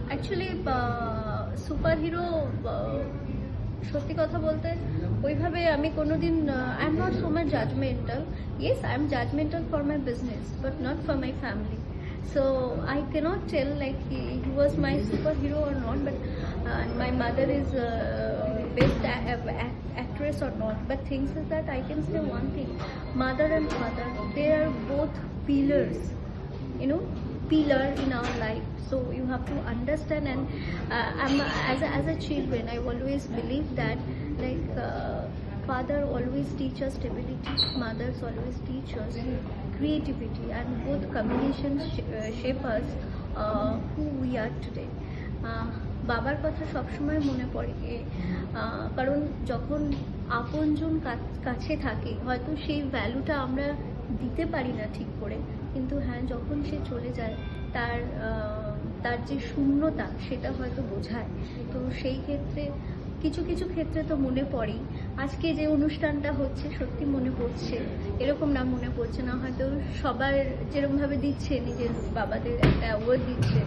Actually super hero সত্যি কথা বলতে ওইভাবে আমি কোনোদিন I am not so much judgmental. Yes, I am judgmental for my business but not for my family. So I cannot tell like he was my superhero or not, but my mother is best actress or not. But things is that I can say one thing: mother and father, they are both pillars, you know, pillar in our life. So you have to understand. And I'm as a children, I always believe that like. Father always teach us stability, mothers always teach us creativity, and both combinations shape us who we are today. বাবার কথা সবসময় মনে পড়ে, কারণ যখন আপনজন কাছে থাকে হয়তো সেই ভ্যালুটা আমরা দিতে পারি না ঠিক করে, কিন্তু হ্যাঁ যখন সে চলে যায় তার যে শূন্যতা সেটা হয়তো বোঝায়। তো সেই ক্ষেত্রে কিছু কিছু ক্ষেত্রে তো মনে পড়েই। আজকে যে অনুষ্ঠানটা হচ্ছে সত্যি মনে পড়ছে, এরকম না মনে পড়ছে না, হয়তো সবার যেরকমভাবে দিচ্ছে নিজের বাবাদের একটা অ্যাওয়ার্ড দিচ্ছে,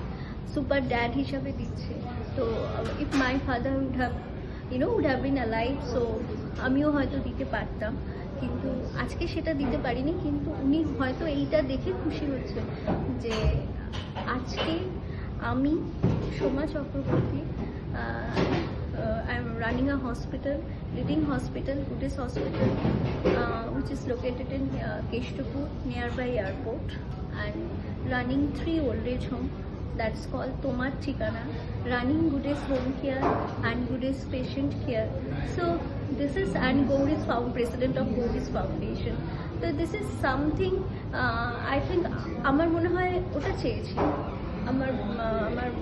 সুপার ড্যাড হিসাবে দিচ্ছে। তো if my father would have been alive, so আমিও হয়তো দিতে পারতাম, কিন্তু আজকে সেটা দিতে পারিনি। কিন্তু উনি হয়তো এইটা দেখে খুশি হচ্ছে যে আজকে আমি Soma Chakraborty, I'm running a hospital, leading hospital, Buddhist hospital, which is located in Keshtapur, nearby airport, and running 3 old age home. That's called Tomar Thikana, running Buddhist home care and Buddhist patient care. So this is, and Gauri's president of Gauri's Foundation. So this is something I think আমার মনে হয় ওটা চেয়েছি আমার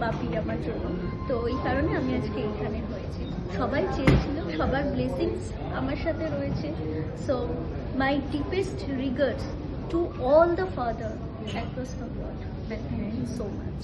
বাপি আমার জন্য। তো এই কারণে আমি আজকে এইখানে হয়েছি। সবাই চেয়েছিল, সবার ব্লেসিংস আমার সাথে রয়েছে। So my deepest regards to all the father across the world. Thank you so much.